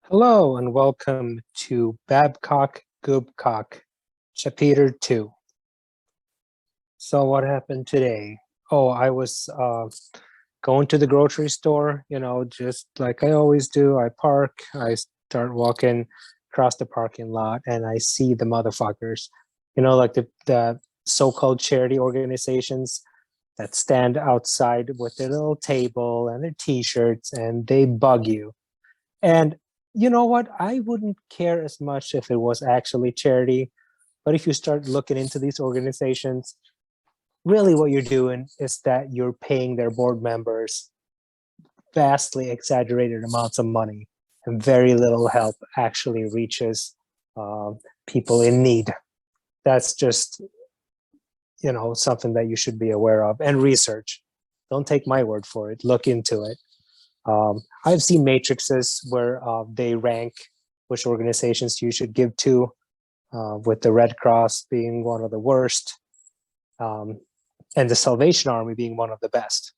Hello and welcome to Babcock Goobcock, Chapeter 2. So what happened today? Oh, I was going to the grocery store, just like I always do. I park, I start walking across the parking lot, and I see the motherfuckers, like the so-called charity organizations that stand outside with their little table and their t-shirts, and they bug you. And you know what? I wouldn't care as much if it was actually charity. But if you start looking into these organizations, really what you're doing is that you're paying their board members vastly exaggerated amounts of money, and very little help actually reaches uh, people in need. That's just, something that you should be aware of and research. Don't take my word for it. Look into it. I've seen matrices where they rank which organizations you should give to, with the Red Cross being one of the worst, um, and the Salvation Army being one of the best.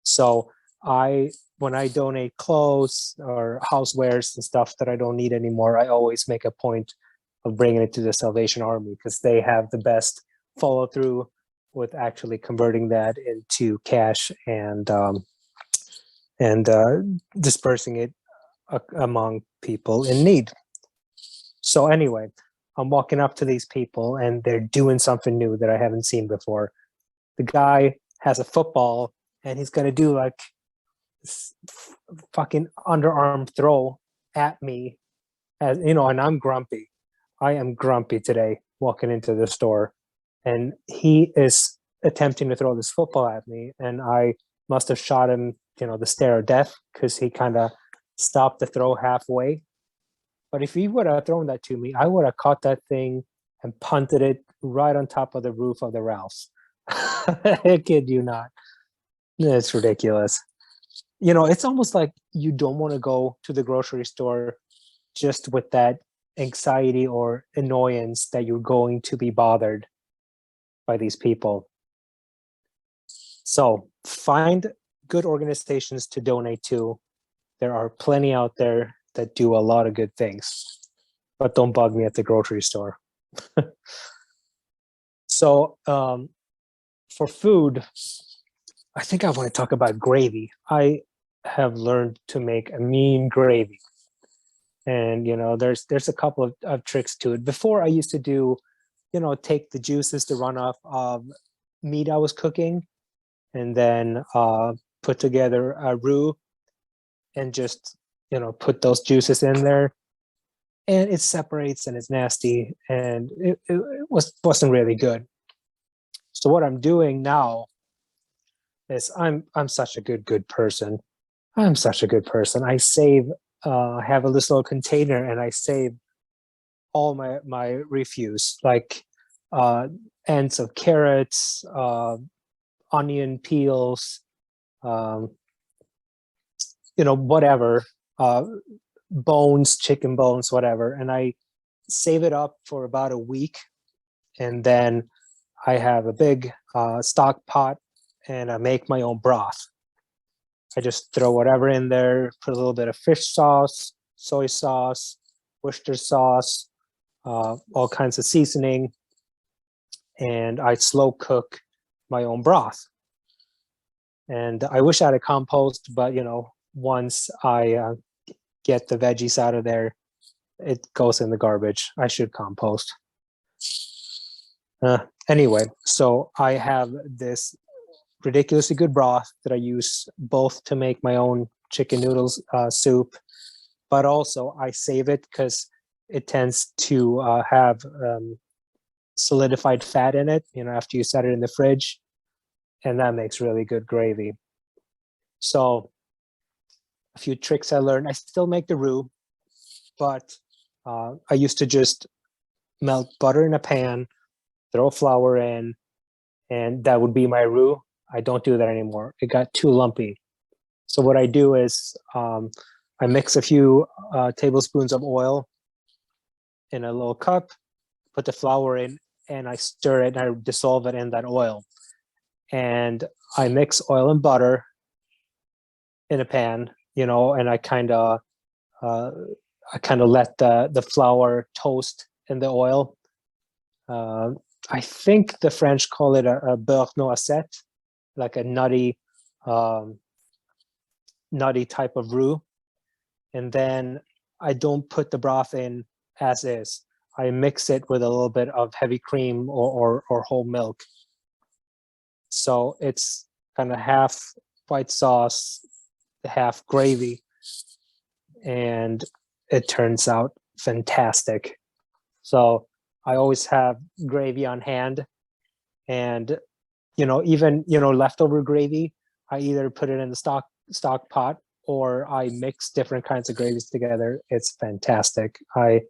So when I donate clothes or housewares and stuff that I don't need anymore, I always make a point of bringing it to the Salvation Army because they have the best follow through with actually converting that into cash and dispersing it among people in need. So anyway, I'm walking up to these people and they're doing something new that I haven't seen before. The guy has a football and he's going to do like fucking underarm throw at me, as and I'm grumpy. I am grumpy today walking into the store, and he is attempting to throw this football at me, and I must have shot him, the stare of death, because he kind of stopped the throw halfway. But if he would have thrown that to me, I would have caught that thing and punted it right on top of the roof of the Ralphs. I kid you not. It's ridiculous. It's almost like you don't want to go to the grocery store just with that anxiety or annoyance that you're going to be bothered by these people. So find good organizations to donate to. There are plenty out there that do a lot of good things, but don't bug me at the grocery store. So for food, I think I want to talk about gravy. I have learned to make a mean gravy. And there's a couple of tricks to it. Before I used to do, take the juices to run off of meat I was cooking, and then put together a roux and just put those juices in there, and it separates and it's nasty, and it wasn't really good. So what I'm doing now is I'm such a good person. I'm such a good person. I save, have a little container, and I save all my refuse, like uh, ends of carrots, onion peels, um, whatever, uh, bones, chicken bones, whatever, and I save it up for about a week, and then I have a big stock pot, and I make my own broth. I just throw whatever in there, put a little bit of fish sauce, soy sauce, Worcester sauce, all kinds of seasoning, and I slow cook my own broth. And I wish I had a compost, but once I get the veggies out of there, it goes in the garbage. I should compost. Anyway, so I have this ridiculously good broth that I use both to make my own chicken noodles soup, but also I save it because it tends to have solidified fat in it, after you set it in the fridge, and that makes really good gravy. So a few tricks I learned. I still make the roux, but I used to just melt butter in a pan, throw flour in, and that would be my roux. I don't do that anymore. It got too lumpy. So what I do is I mix a few tablespoons of oil in a little cup, put the flour in, and I stir it and I dissolve it in that oil. And I mix oil and butter in a pan, and I kind of I kind of let the flour toast in the oil. I think the French call it a beurre noisette, like a um, nutty type of roux. And then I don't put the broth in as is. I mix it with a little bit of heavy cream or whole milk. So it's kind of half white sauce, half gravy, and it turns out fantastic. So I always have gravy on hand, and even leftover gravy, I either put it in the stock pot or I mix different kinds of gravies together. It's fantastic. I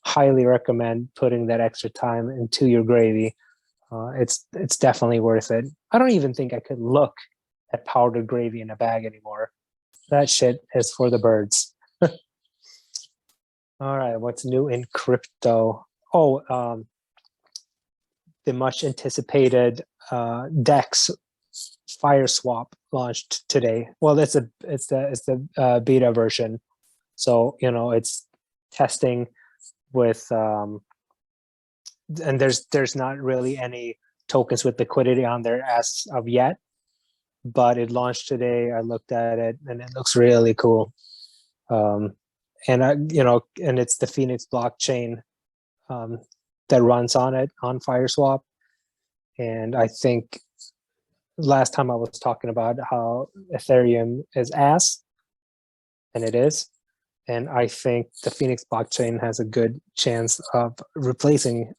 highly recommend putting that extra time into your gravy. It's definitely worth it. I don't even think I could look at powdered gravy in a bag anymore. That shit is for the birds. All right, what's new in crypto? Oh, the much anticipated DEX Fire Swap launched today. Well, it's the beta version, so it's testing with and there's not really any tokens with liquidity on there as of yet, but it launched today. I looked at it and it looks really cool. And and it's the Phoenix blockchain that runs on it on FireSwap. And I think last time I was talking about how Ethereum is ass, and it is. And I think the Phoenix blockchain has a good chance of replacing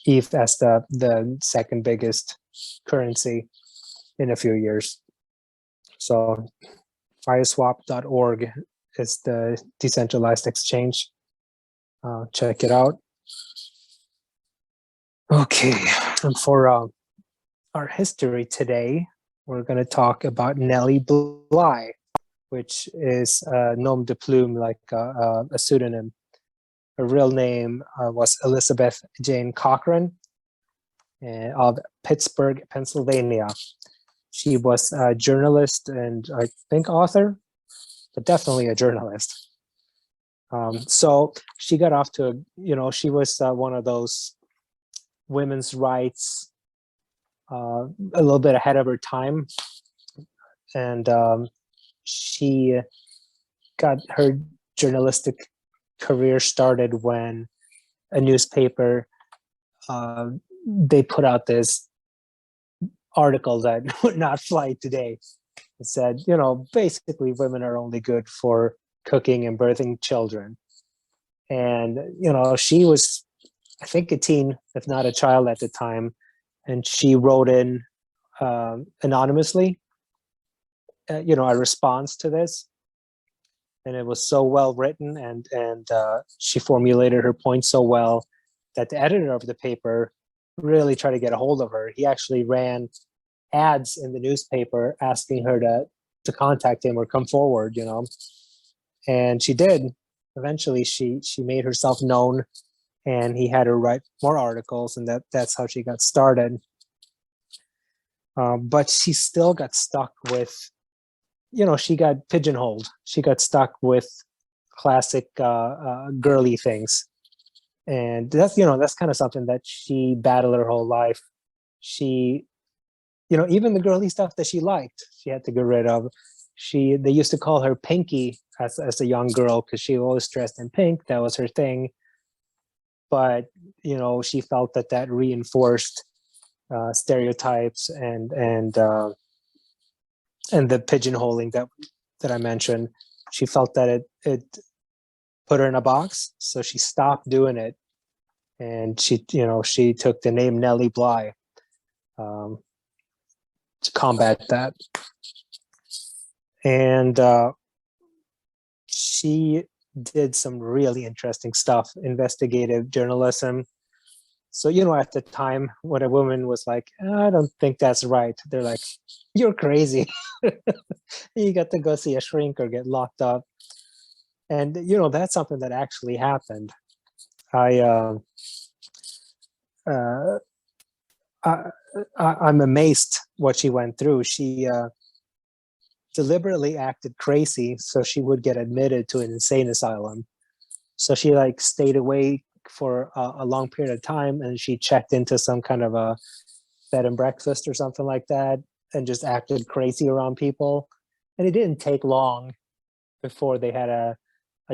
ETH as the second biggest currency in a few years. So fireswap.org is the decentralized exchange. Check it out. Okay, and for our history today, we're going to talk about Nellie Bly, which is a nom de plume, like a pseudonym. Her real name was Elizabeth Jane Cochran of Pittsburgh, Pennsylvania. She was a journalist and I think author, but definitely a journalist. So she got off to, she was one of those women's rights, a little bit ahead of her time. And she got her journalistic career started when a newspaper, they put out this article that would not fly today. It said, basically women are only good for cooking and birthing children. And, she was, I think, a teen, if not a child at the time. And she wrote in anonymously, a response to this. And it was so well written, and she formulated her point so well that the editor of the paper really tried to get a hold of her. He actually ran ads in the newspaper asking her to contact him or come forward, and she did. Eventually, she made herself known, and he had her write more articles, and that's how she got started. But she still got stuck with, she got pigeonholed. She got stuck with classic girly things, and that's kind of something that she battled her whole life. She, even the girly stuff that she liked, she had to get rid of. They used to call her Pinky as a young girl because she always dressed in pink. That was her thing. But she felt that reinforced stereotypes and the pigeonholing that I mentioned. She felt that it put her in a box, so she stopped doing it, and she took the name Nellie Bly to combat that. And she did some really interesting stuff, investigative journalism. So, at the time when a woman was like, I don't think that's right, they're like, you're crazy. You got to go see a shrink or get locked up. And, that's something that actually happened. I'm amazed what she went through. She deliberately acted crazy so she would get admitted to an insane asylum. So she like stayed away for a long period of time, and she checked into some kind of a bed and breakfast or something like that, and just acted crazy around people. And it didn't take long before they had a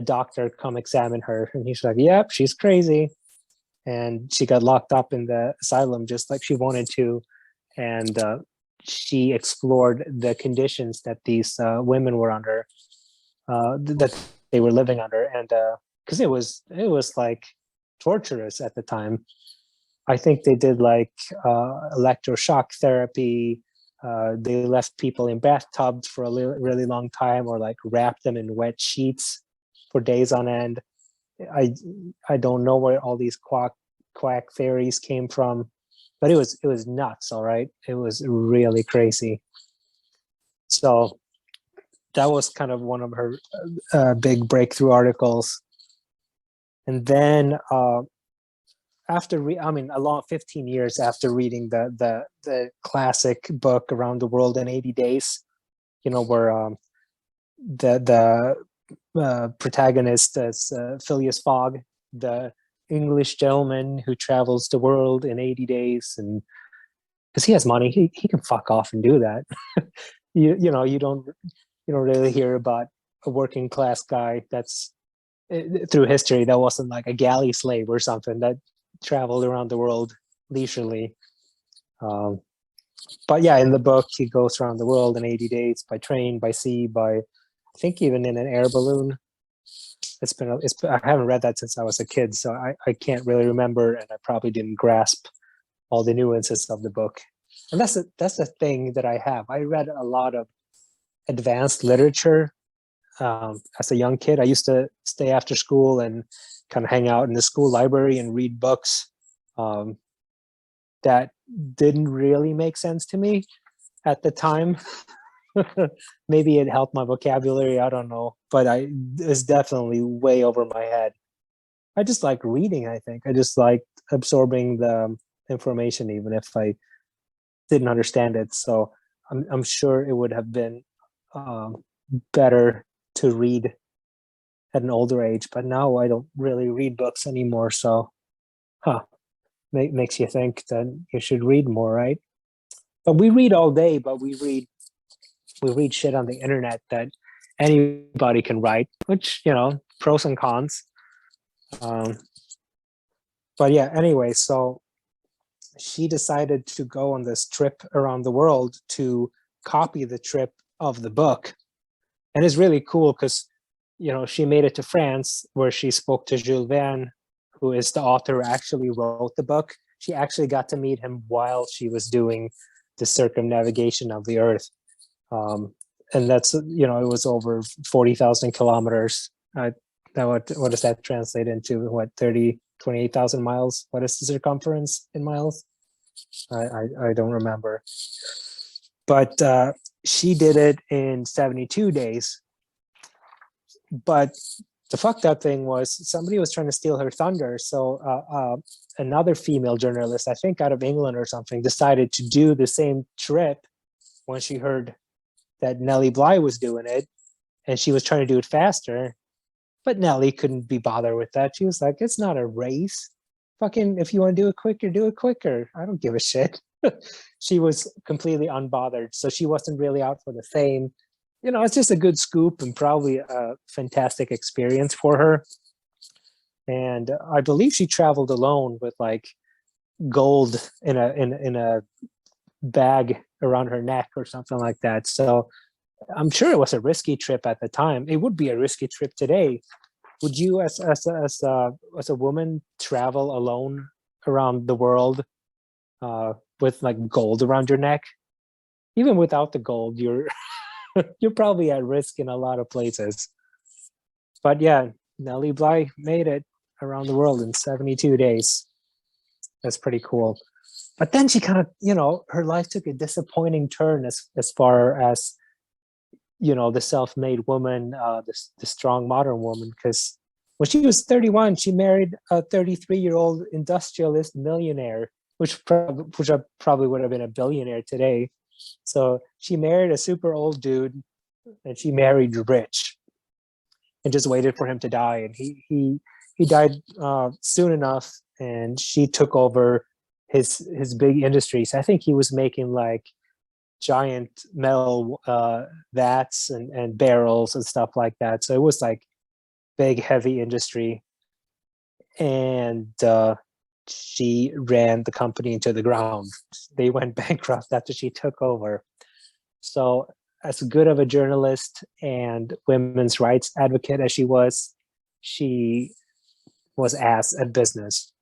doctor come examine her, and he's like, "Yep, she's crazy." And she got locked up in the asylum just like she wanted to, and she explored the conditions that these women were under, that they were living under, and because it was like torturous at the time. I think they did like electroshock therapy. They left people in bathtubs for a really long time, or like wrapped them in wet sheets for days on end. I I don't know where all these quack theories came from, but it was nuts. All right, it was really crazy. So that was kind of one of her big breakthrough articles. And then I mean, a long 15 years after reading the classic book Around the World in 80 Days, where the protagonist is Phileas Fogg, the English gentleman who travels the world in 80 days, and because he has money, he can fuck off and do that. You don't really hear about a working class guy that's through history that wasn't like a galley slave or something that traveled around the world leisurely. Um, but yeah, in the book, he goes around the world in 80 days by train, by sea, by I think even in an air balloon. I haven't read that since I was a kid, so I can't really remember, and I probably didn't grasp all the nuances of the book. And that's the thing that I have. I read a lot of advanced literature as a young kid. I used to stay after school and kind of hang out in the school library and read books um, that didn't really make sense to me at the time. Maybe it helped my vocabulary. I don't know, but it's definitely way over my head. I just like reading. I think I just like absorbing the information, even if I didn't understand it. So I'm sure it would have been um, better to read at an older age, but now I don't really read books anymore. So, makes you think that you should read more, right? But we read all day, but we read shit on the internet that anybody can write, which pros and cons. Um, but yeah, anyway, so she decided to go on this trip around the world to copy the trip of the book, and it's really cool because she made it to France where she spoke to Jules Verne, who is the author who actually wrote the book. She actually got to meet him while she was doing the circumnavigation of the earth. And that's it was over 40,000 kilometers. What does that translate into? What, 28,000 miles? What is the circumference in miles? I don't remember. But she did it in 72 days. But the fucked up thing was somebody was trying to steal her thunder. So another female journalist, I think out of England or something, decided to do the same trip when she heard that Nellie Bly was doing it, and she was trying to do it faster. But Nellie couldn't be bothered with that. She was like, "It's not a race. Fucking, if you want to do it quicker, do it quicker. I don't give a shit." She was completely unbothered. So she wasn't really out for the fame. It's just a good scoop and probably a fantastic experience for her. And I believe she traveled alone with like gold in a bag around her neck or something like that. So I'm sure it was a risky trip at the time. It would be a risky trip today. Would you, as a woman, travel alone around the world with like gold around your neck? Even without the gold, you're probably at risk in a lot of places. But yeah, Nellie Bly made it around the world in 72 days. That's pretty cool. But then she kind of, her life took a disappointing turn as far as, the self-made woman, the strong modern woman, because when she was 31, she married a 33-year-old industrialist millionaire, which probably would have been a billionaire today. So she married a super old dude, and she married rich and just waited for him to die. And he died soon enough, and she took over his big industries. I think he was making like giant metal vats and barrels and stuff like that. So it was like big, heavy industry. And she ran the company into the ground. They went bankrupt after she took over. So, as good of a journalist and women's rights advocate as she was ass at business,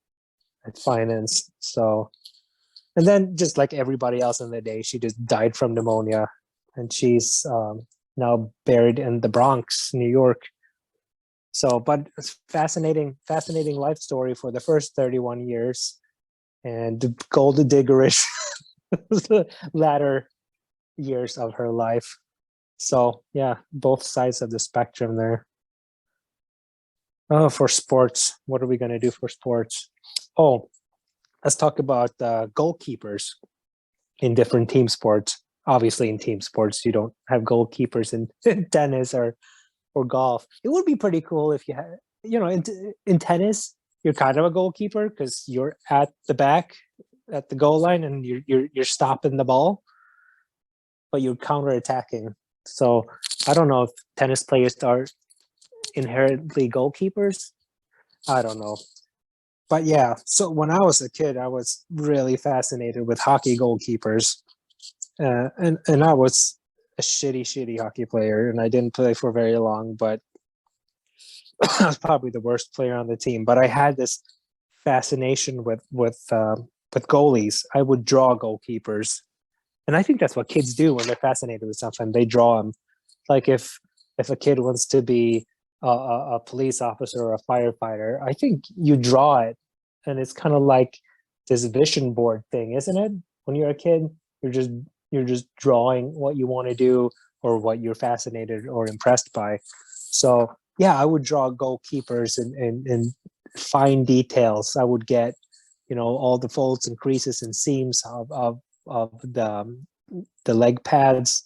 at finance. So, and then just like everybody else in the day, she just died from pneumonia, and she's now buried in the Bronx, New York. So, but it's fascinating life story for the first 31 years, and gold diggerish the latter years of her life. So yeah, both sides of the spectrum there. Oh, for sports, what are we going to do for sports? Oh, let's talk about goalkeepers in different team sports. Obviously, in team sports, you don't have goalkeepers in tennis or golf. It would be pretty cool if you had, in tennis, you're kind of a goalkeeper because you're at the back at the goal line and you're stopping the ball, but you're counterattacking. So I don't know if tennis players are inherently goalkeepers. I don't know. But yeah, so when I was a kid, I was really fascinated with hockey goalkeepers. And I was a shitty hockey player, and I didn't play for very long, but I was probably the worst player on the team. But I had this fascination with goalies. I would draw goalkeepers, and I think that's what kids do when they're fascinated with something. They draw them. Like if a kid wants to be a police officer or a firefighter, I think you draw it, and it's kind of like this vision board thing, isn't it? When you're a kid, you're just drawing what you want to do or what you're fascinated or impressed by. So yeah, I would draw goalkeepers and fine details. I would get, all the folds and creases and seams of the leg pads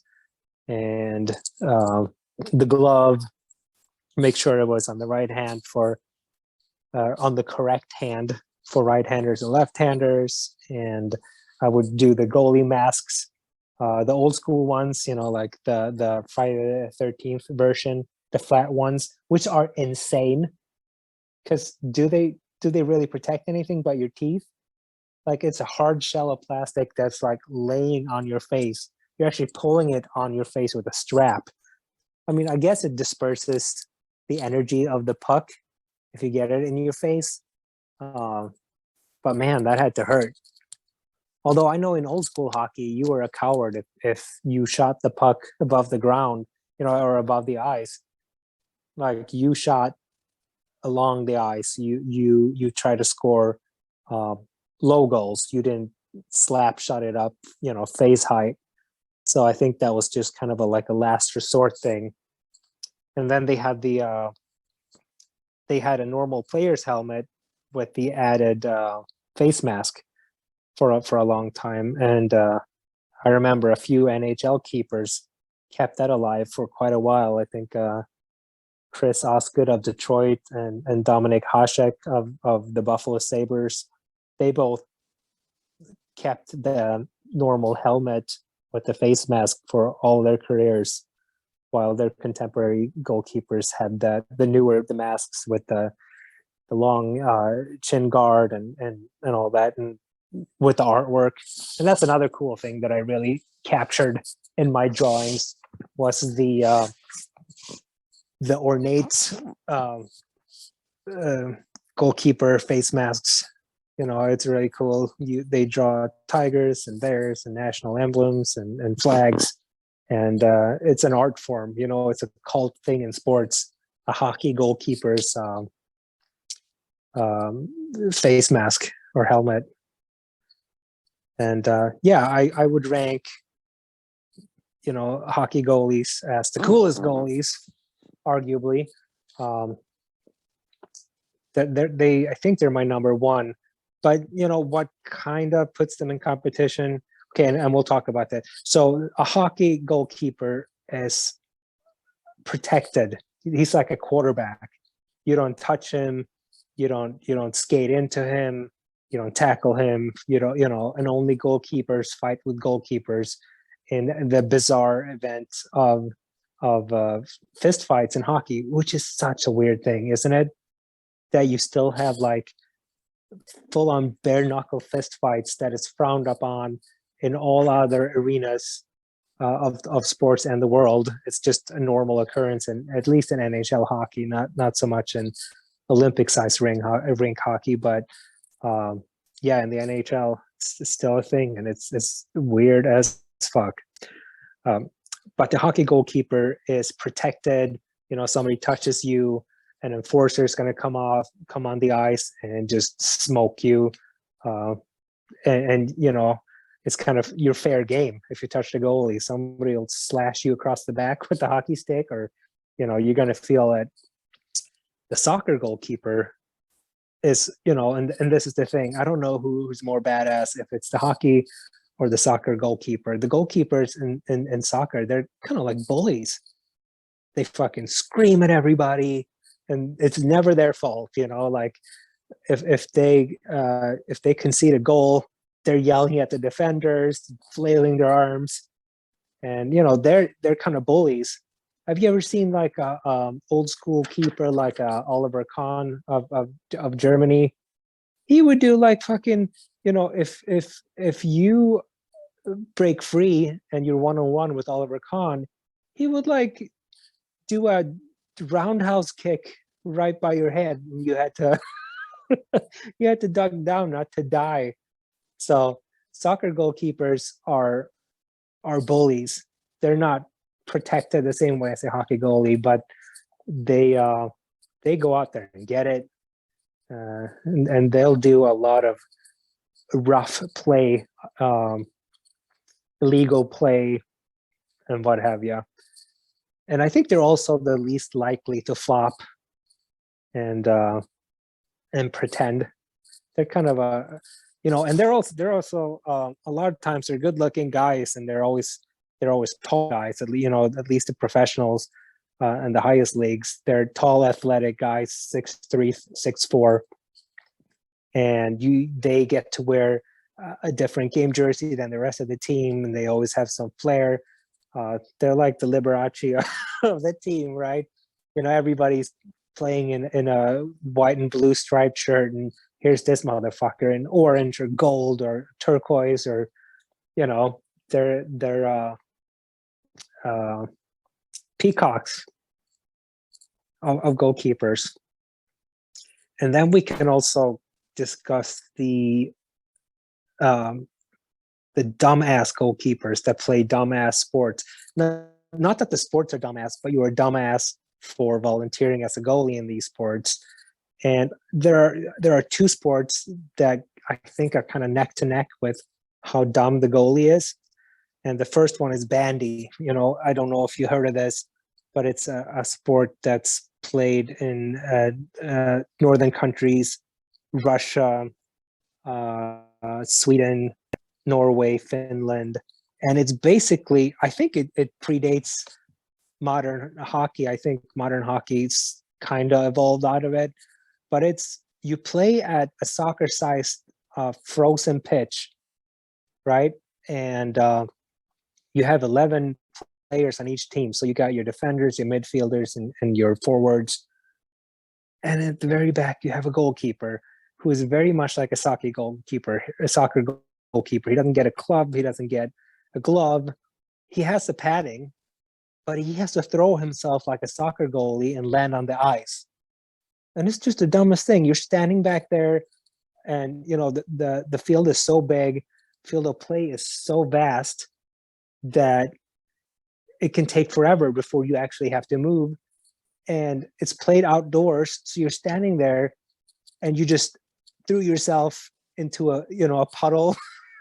and the glove, make sure it was on the right hand for on the correct hand for right-handers and left-handers. And I would do the goalie masks, the old school ones, like the Friday the 13th version, the flat ones, which are insane. Because do they really protect anything but your teeth? Like, it's a hard shell of plastic that's like laying on your face. You're actually pulling it on your face with a strap. I mean, I guess it disperses the energy of the puck if you get it in your face. But man, that had to hurt. Although I know in old school hockey, you were a coward if you shot the puck above the ground, or above the ice. Like, you shot along the ice. You try to score low goals. You didn't slap shot it up, face height. So I think that was just kind of like a last resort thing. And then they had a normal player's helmet with the added face mask for a long time. And I remember a few NHL keepers kept that alive for quite a while. I think Chris Osgood of Detroit and Dominic Hasek of the Buffalo Sabres, they both kept the normal helmet with the face mask for all their careers, while their contemporary goalkeepers had the newer the masks with the long chin guard and all that, and with the artwork. And that's another cool thing that I really captured in my drawings was the ornate goalkeeper face masks. It's really cool. They draw tigers and bears and national emblems and flags, and it's an art form. It's a cult thing in sports. A hockey goalkeeper's face mask or helmet. And yeah, I would rank, hockey goalies as the coolest goalies, arguably. I think they're my number one. But what kind of puts them in competition? Okay, and we'll talk about that. So a hockey goalkeeper is protected. He's like a quarterback. You don't touch him. You don't skate into him. You don't tackle him. And only goalkeepers fight with goalkeepers in the bizarre event of fist fights in hockey, which is such a weird thing, isn't it? That you still have like full on bare knuckle fist fights that is frowned upon in all other arenas of sports and the world. It's just a normal occurrence, and at least in NHL hockey, not so much in Olympic size rink hockey, but yeah, in the NHL, it's still a thing, and it's weird as fuck. But the hockey goalkeeper is protected. Somebody touches you, an enforcer is going to come on the ice and just smoke you, and it's kind of your fair game. If you touch the goalie, somebody will slash you across the back with the hockey stick, or you're going to feel it. The soccer goalkeeper is, and this is the thing. I don't know who's more badass, if it's the hockey or the soccer goalkeeper. The goalkeepers in soccer, they're kind of like bullies. They fucking scream at everybody, and it's never their fault. Like if they concede a goal, they're yelling at the defenders, flailing their arms, and they're kind of bullies. Have you ever seen like a old school keeper like Oliver Kahn of Germany? He would do like fucking, if you break free and you're 1-on-1 with Oliver Kahn, he would like do a roundhouse kick right by your head. You had to you had to duck down not to die. So soccer goalkeepers are bullies. They're not protected the same way as a hockey goalie, but they go out there and get it, and they'll do a lot of rough play, illegal play, and what have you. And I think they're also the least likely to flop and pretend. They're kind of and they're also a lot of times they're good looking guys, and they're always tall guys. At least the professionals and the highest leagues, they're tall, athletic guys, 6'3", 6'4", and they get to wear a different game jersey than the rest of the team, and they always have some flair. They're like the Liberace of the team, right? Everybody's playing in a white and blue striped shirt, and here's this motherfucker in orange or gold or turquoise, or they're peacocks of goalkeepers. And then we can also discuss the dumbass goalkeepers that play dumbass sports. Not that the sports are dumbass, but you are a dumbass for volunteering as a goalie in these sports. And there are two sports that I think are kind of neck to neck with how dumb the goalie is. And the first one is bandy. I don't know if you heard of this, but it's a sport that's played in northern countries, Russia, Sweden, Norway, Finland. And it's basically, I think it predates modern hockey. I think modern hockey's kind of evolved out of it. But you play at a soccer-sized frozen pitch, right? And you have 11 players on each team. So you got your defenders, your midfielders, and your forwards. And at the very back, you have a goalkeeper who is very much like a soccer goalkeeper. He doesn't get a club. He doesn't get a glove. He has the padding, but he has to throw himself like a soccer goalie and land on the ice. And it's just the dumbest thing. You're standing back there, and the field is so big, field of play is so vast that it can take forever before you actually have to move. And it's played outdoors, so you're standing there, and you just threw yourself into a puddle.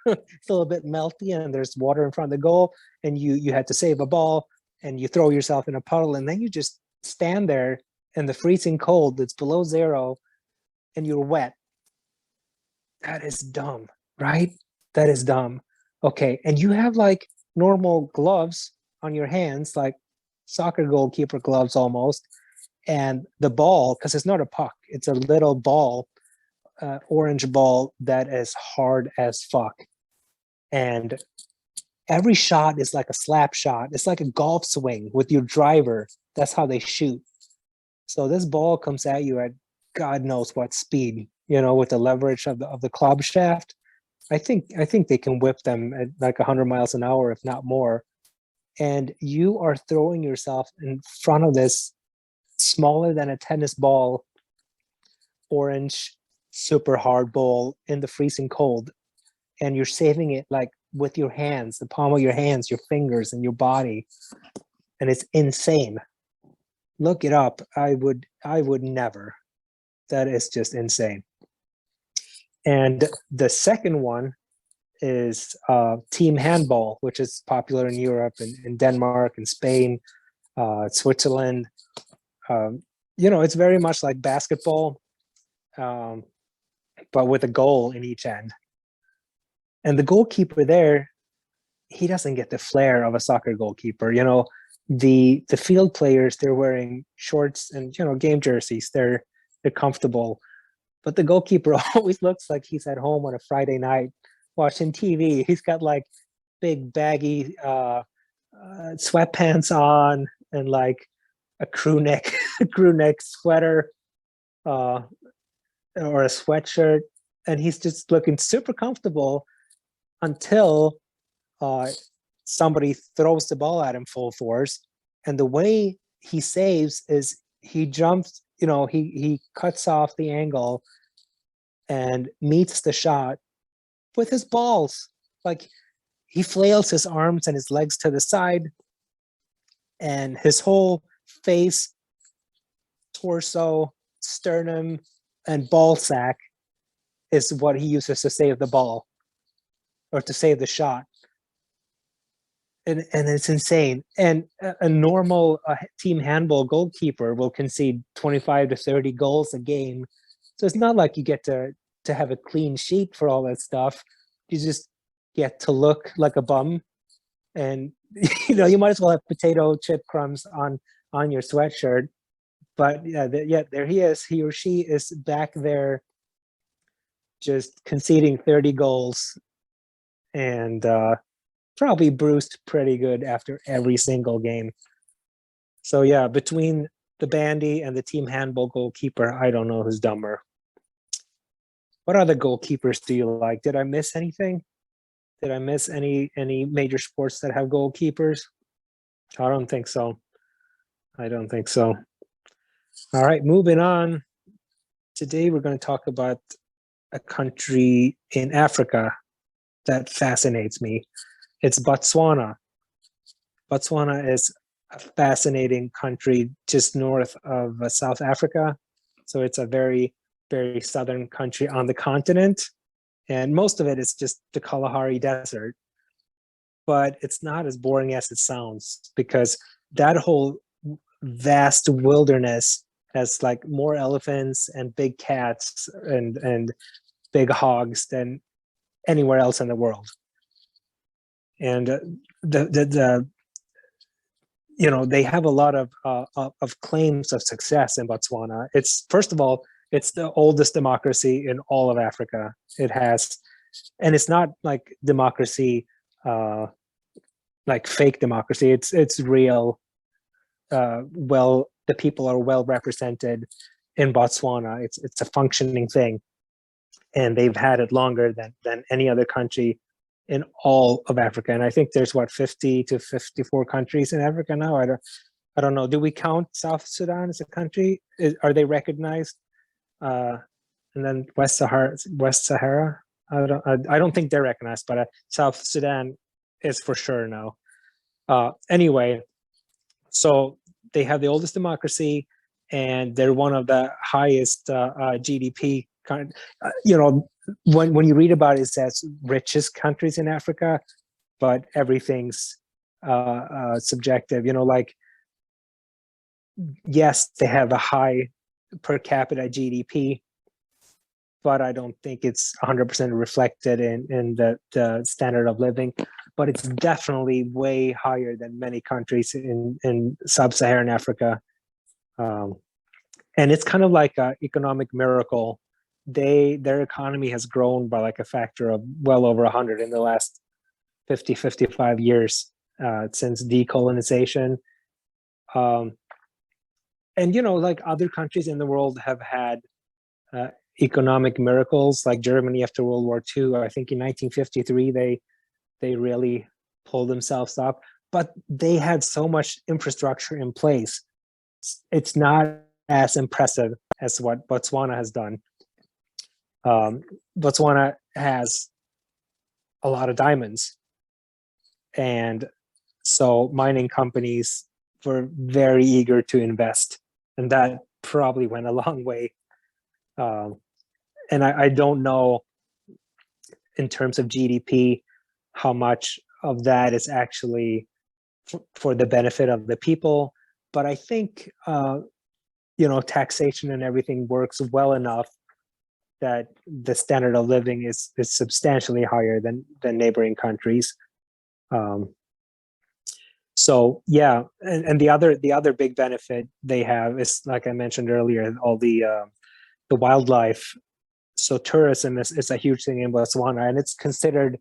It's a little bit melty, and there's water in front of the goal, and you had to save a ball, and you throw yourself in a puddle, and then you just stand there in the freezing cold. It's below zero, and you're wet. That is dumb, right? That is dumb. Okay, and you have like normal gloves on your hands, like soccer goalkeeper gloves almost. And the ball, because it's not a puck, it's a little ball, orange ball that is hard as fuck. And every shot is like a slap shot. It's like a golf swing with your driver. That's how they shoot. So this ball comes at you at God knows what speed, with the leverage of the club shaft. I think they can whip them at like 100 miles an hour, if not more. And you are throwing yourself in front of this smaller than a tennis ball, orange, super hard ball in the freezing cold. And you're saving it like with your hands, the palm of your hands, your fingers, and your body. And it's insane. Look it up. I would never. That is just insane. And the second one is team handball, which is popular in Europe and in Denmark and Spain, Switzerland. It's very much like basketball, but with a goal in each end. And the goalkeeper there, he doesn't get the flair of a soccer goalkeeper. The field players, they're wearing shorts and game jerseys. They're comfortable, but the goalkeeper always looks like he's at home on a Friday night watching TV. He's got like big baggy sweatpants on and like a crew neck sweater or a sweatshirt, and he's just looking super comfortable until somebody throws the ball at him full force. And the way he saves is he jumps, he cuts off the angle and meets the shot with his balls. Like, he flails his arms and his legs to the side, and his whole face, torso, sternum, and ball sack is what he uses to save the ball or to save the shot. And it's insane. And a normal team handball goalkeeper will concede 25 to 30 goals a game. So it's not like you get to have a clean sheet for all that stuff. You just get to look like a bum. And, you might as well have potato chip crumbs on your sweatshirt. But there he is. He or she is back there just conceding 30 goals and probably bruised pretty good after every single game. So yeah, between the bandy and the team handball goalkeeper, I don't know who's dumber. What other goalkeepers do you like? Did I miss anything? Did I miss any major sports that have goalkeepers? I don't think so. All right, moving on. Today we're going to talk about a country in Africa that fascinates me. It's Botswana. Botswana is a fascinating country just north of South Africa. So it's a very, very southern country on the continent. And most of it is just the Kalahari Desert. But it's not as boring as it sounds, because that whole vast wilderness has like more elephants and big cats and big hogs than anywhere else in the world. And they have a lot of claims of success in Botswana. It's, first of all, it's the oldest democracy in all of Africa. It has, and it's not like democracy, like fake democracy. It's real. The people are well represented in Botswana. It's a functioning thing, and they've had it longer than any other country in all of Africa. And I think there's 50 to 54 countries in Africa now. I don't know. Do we count South Sudan as a country? Are they recognized? And then West Sahara. I don't think they're recognized, but South Sudan is for sure now. Anyway, so they have the oldest democracy, and they're one of the highest GDP. When you read about it, it says richest countries in Africa, but everything's subjective. Yes, they have a high per capita GDP, but I don't think it's 100% reflected in the standard of living. but it's definitely way higher than many countries in sub-Saharan Africa. And it's kind of like an economic miracle. Their economy has grown by like a factor of well over 100 in the last 55 years since decolonization. Um, and like other countries in the world have had uh, economic miracles, like Germany after World War II. I think in 1953 they really pulled themselves up, but they had so much infrastructure in place. It's not as impressive as what Botswana has done. Botswana has a lot of diamonds, and so mining companies were very eager to invest, and that probably went a long way. Um, and I don't know in terms of GDP how much of that is actually for the benefit of the people, but I think taxation and everything works well enough that the standard of living is substantially higher than neighboring countries. Um, so yeah, and the other big benefit they have is, like I mentioned earlier, all the wildlife. So tourism is a huge thing in Botswana, and it's considered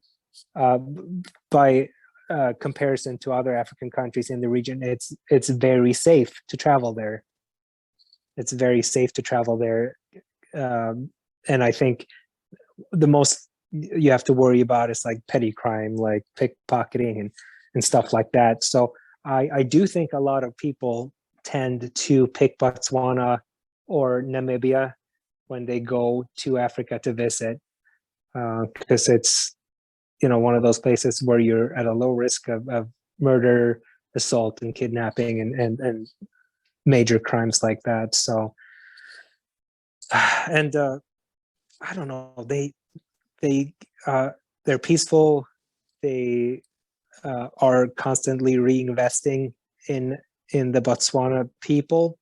uh, by comparison to other African countries in the region, it's very safe to travel there. It's very safe to travel there, and I think the most you have to worry about is like petty crime, like pickpocketing and stuff like that. So I do think a lot of people tend to pick Botswana or Namibia when they go to Africa to visit, because it's one of those places where you're at a low risk of murder, assault, and kidnapping, and major crimes like that. So, and I don't know, they they're peaceful. They are constantly reinvesting in the Botswana people,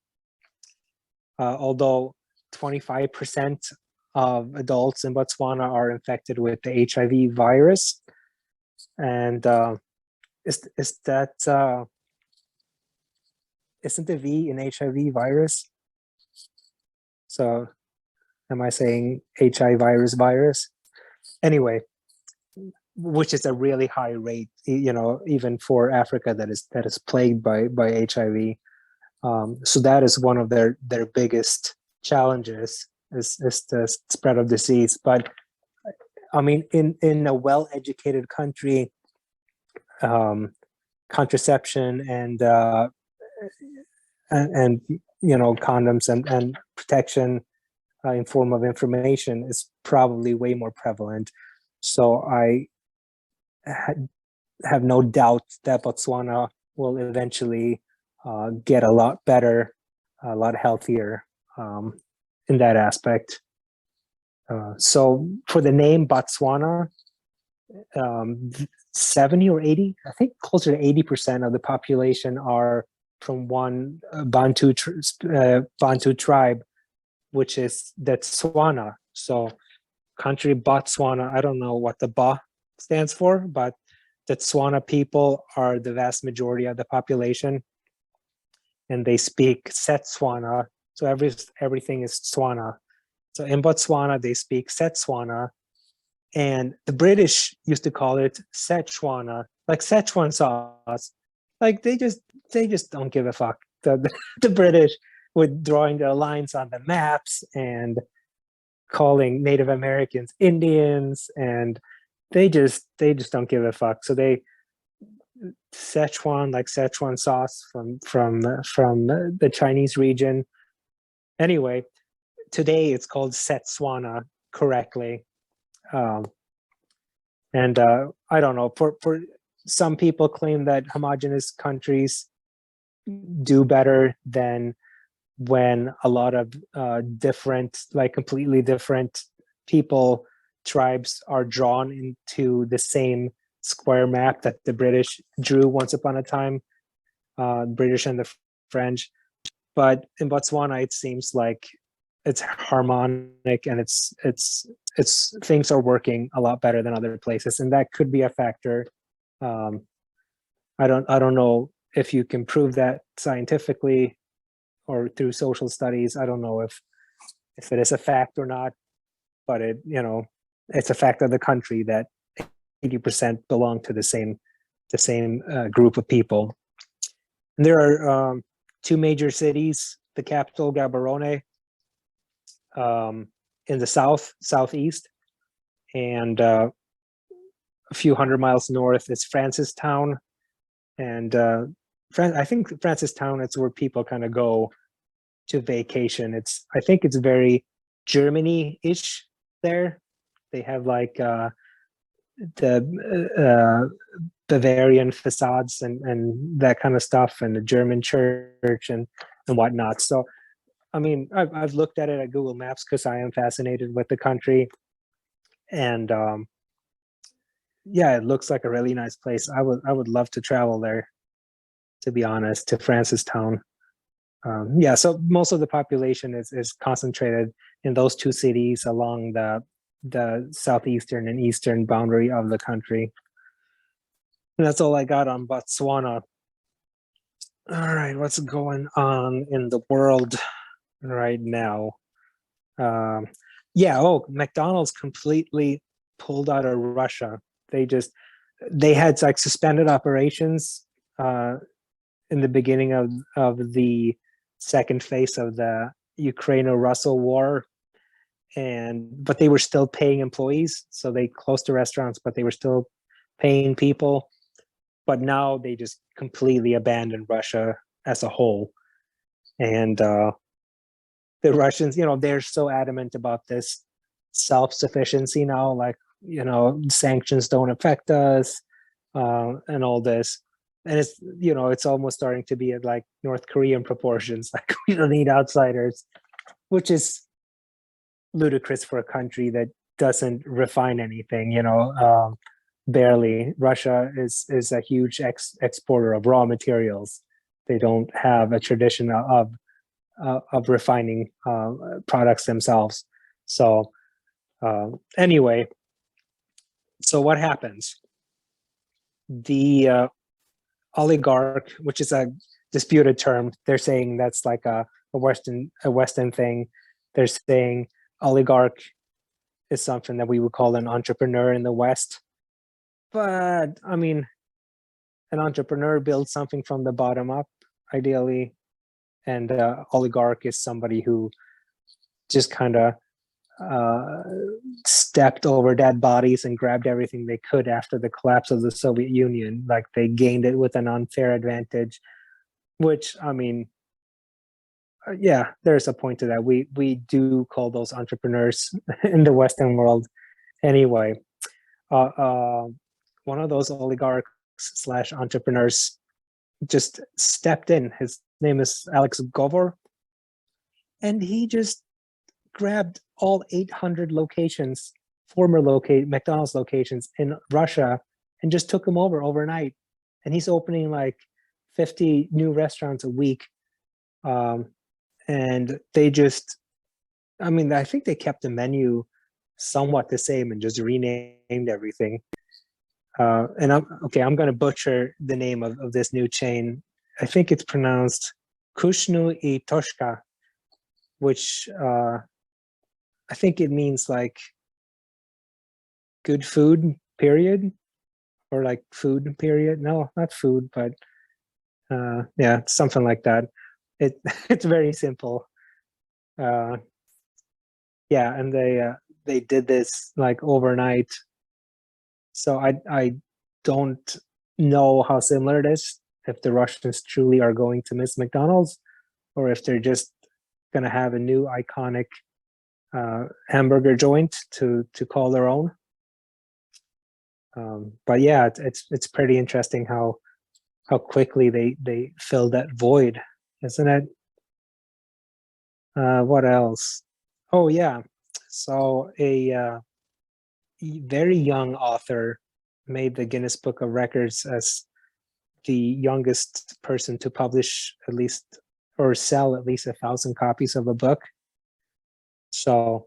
although 25% of adults in Botswana are infected with the HIV virus. And is that isn't the V in HIV virus? So am I saying HIV virus? Anyway, which is a really high rate, even for Africa that is plagued by HIV. So that is one of their biggest challenges is the spread of disease. But I mean, in a well-educated country, contraception and condoms and protection in form of information is probably way more prevalent. So I have no doubt that Botswana will eventually get a lot better, a lot healthier in that aspect. So for the name Botswana, 70 or 80, I think closer to 80% of the population are from one Bantu tribe, which is the Tswana. So country Botswana, I don't know what the Ba stands for, but the Tswana people are the vast majority of the population, and they speak Setswana. So everything is Tswana. So in Botswana, they speak Setswana, and the British used to call it Szechuana, like Szechuan sauce. Like they just don't give a fuck. The British with drawing their lines on the maps and calling Native Americans Indians, and they just don't give a fuck. So they Szechuan, like Szechuan sauce from the Chinese region. Anyway, today it's called Setswana correctly. And I don't know, for some people claim that homogenous countries do better than when a lot of different, like completely different people, tribes are drawn into the same square map that the British drew once upon a time, British and the French. But in Botswana, it seems like it's harmonic and it's things are working a lot better than other places, and that could be a factor. Um, I don't know if you can prove that scientifically or through social studies. I don't know if it is a fact or not, but it's a fact of the country that 80% belong to the same group of people. And there are two major cities: the capital, Gaborone, in the southeast, and a few hundred miles north is Francistown. And I think Francistown, it's where people kind of go to vacation. I think it's very Germany-ish there. They have like the Bavarian facades and that kind of stuff, and the German church and whatnot. So, I mean, I've looked at it at Google Maps because I am fascinated with the country, and yeah, it looks like a really nice place. I would love to travel there, to be honest, to Francistown. Yeah, so most of the population is concentrated in those two cities along the southeastern and eastern boundary of the country. And that's all I got on Botswana. All right, what's going on in the world right now? Um, yeah, oh, McDonald's completely pulled out of Russia. They had like suspended operations in the beginning of the second phase of the Ukraine-Russell war, but they were still paying employees, so they closed the restaurants, but they were still paying people. But now they just completely abandoned Russia as a whole, and the Russians, they're so adamant about this self-sufficiency now, like, sanctions don't affect us, and all this. And it's almost starting to be at like North Korean proportions. Like, we don't need outsiders, which is ludicrous for a country that doesn't refine anything. Barely. Russia is a huge exporter of raw materials. They don't have a tradition of refining products themselves. So anyway, so what happens? The oligarch, which is a disputed term, they're saying that's like a Western thing. They're saying oligarch is something that we would call an entrepreneur in the West. But I mean, an entrepreneur builds something from the bottom up, ideally, and oligarch is somebody who just kind of uh, stepped over dead bodies and grabbed everything they could after the collapse of the Soviet Union. Like, they gained it with an unfair advantage, which, I mean, yeah, there's a point to that. We do call those entrepreneurs in the Western world anyway. Uh, uh, One of those oligarchs slash entrepreneurs just stepped in. His name is Alex Govor, and he just grabbed all 800 locations, former McDonald's locations in Russia, and just took them over overnight. And he's opening like 50 new restaurants a week. And they just, I mean, I think they kept the menu somewhat the same and just renamed everything. And I'm going to butcher the name of this new chain. I think it's pronounced Kushnu I Toshka, which I think it means like good food, period, or like food, period. No, not food, but yeah, something like that. It's very simple. Uh, yeah, and they did this like overnight. So I don't know how similar it is, if the Russians truly are going to miss McDonald's, or if they're just gonna have a new iconic hamburger joint to call their own. But yeah, it's pretty interesting how quickly they fill that void, isn't it? What else? Oh yeah, so a very young author made the Guinness Book of Records as the youngest person to publish at least or sell at least 1,000 copies of a book. So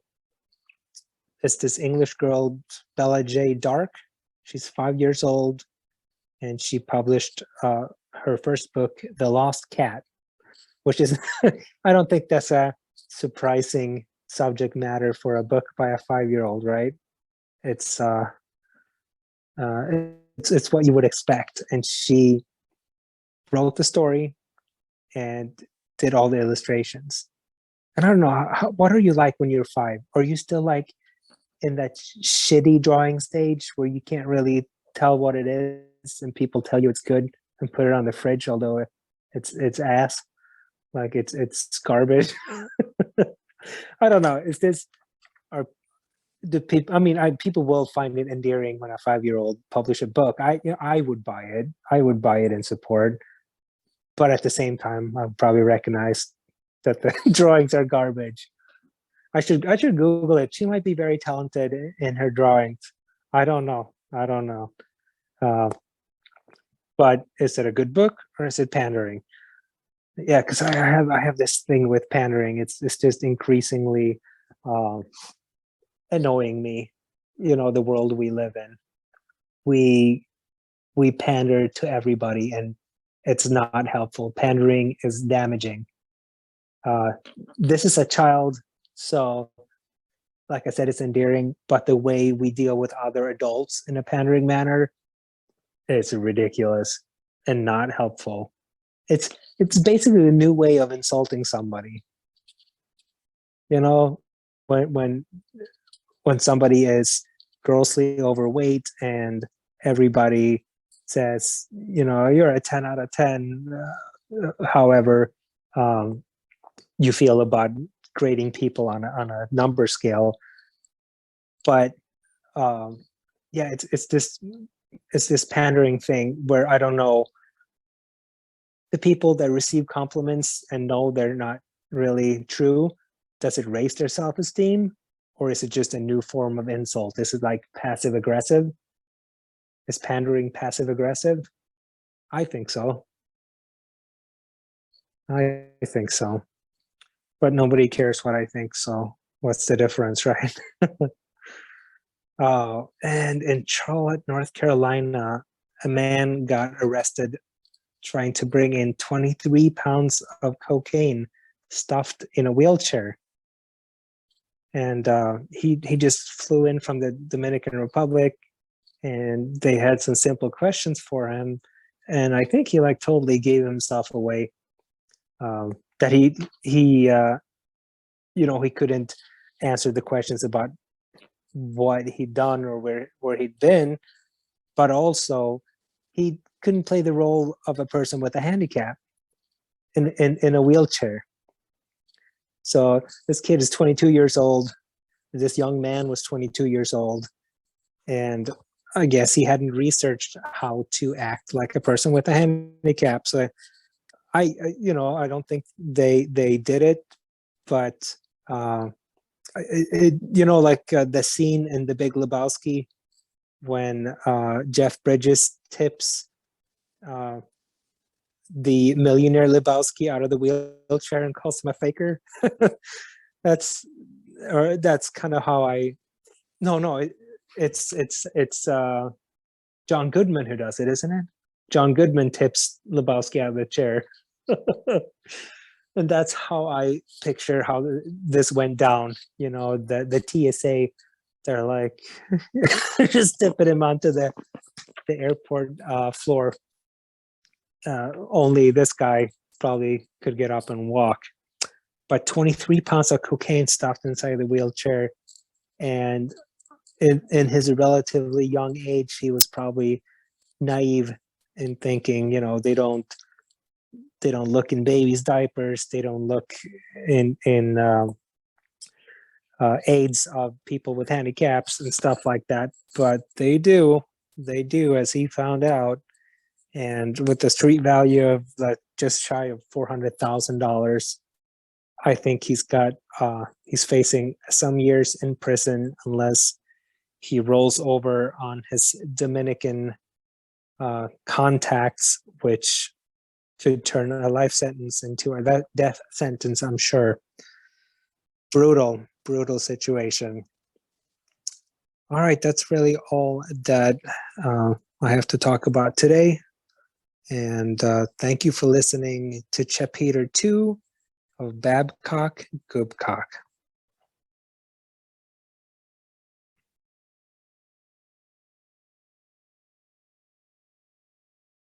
it's this English girl, Bella J. Dark. She's 5 years old. and she published her first book, The Lost Cat, which is I don't think that's a surprising subject matter for a book by a 5-year-old, right? It's it's what you would expect, and she wrote the story and did all the illustrations. And I don't know, what are you like when you're 5? Are you still like in that shitty drawing stage where you can't really tell what it is, and people tell you it's good and put it on the fridge, although it's ass, like it's garbage? I don't know. Is this are the people? I mean, people will find it endearing when a 5-year-old publish a book. I would buy it. I would buy it in support, but at the same time, I'll probably recognize that the drawings are garbage. I should Google it. She might be very talented in her drawings. I don't know. I don't know. Uh, but is it a good book or is it pandering? Yeah, because I have this thing with pandering. It's just increasingly uh, annoying me. The world we live in. We we pander to everybody, and it's not helpful. Pandering is damaging. Uh, this is a child, so like I said, it's endearing, but the way we deal with other adults in a pandering manner, it's ridiculous and not helpful. It's basically a new way of insulting somebody. You know, when when when somebody is grossly overweight and everybody says, you're a 10 out of 10, however you feel about grading people on a number scale. But yeah, it's this pandering thing where I don't know, the people that receive compliments and know they're not really true, does it raise their self-esteem, or is it just a new form of insult? Is it like passive aggressive? Is pandering passive aggressive? I think so. I think so. But nobody cares what I think, so what's the difference, right? And in Charlotte, North Carolina, a man got arrested trying to bring in 23 pounds of cocaine stuffed in a wheelchair. And he just flew in from the Dominican Republic, and they had some simple questions for him. And I think he like totally gave himself away. That he couldn't answer the questions about what he'd done or where he'd been, but also he couldn't play the role of a person with a handicap in a wheelchair. So this kid is 22 years old. This young man was 22 years old, and I guess he hadn't researched how to act like a person with a handicap. So I don't think they did it, but like the scene in The Big Lebowski when Jeff Bridges tips uh, the millionaire Lebowski out of the wheelchair and calls him a faker. that's that's kind of how I. No, it's John Goodman who does it, isn't it? John Goodman tips Lebowski out of the chair. And that's how I picture how this went down. The TSA, they're like just tipping him onto the airport floor. Only this guy probably could get up and walk. But 23 pounds of cocaine stuffed inside the wheelchair. And in his relatively young age, he was probably naive in thinking, they don't look in babies' diapers. They don't look in aids of people with handicaps and stuff like that. But they do, as he found out. And with the street value of just shy of $400,000, I think he's facing some years in prison unless he rolls over on his Dominican contacts, which could turn a life sentence into a death sentence, I'm sure. Brutal situation. All right, that's really all that I have to talk about today. And thank you for listening to Chapeter 2 of Babcock Goobcock.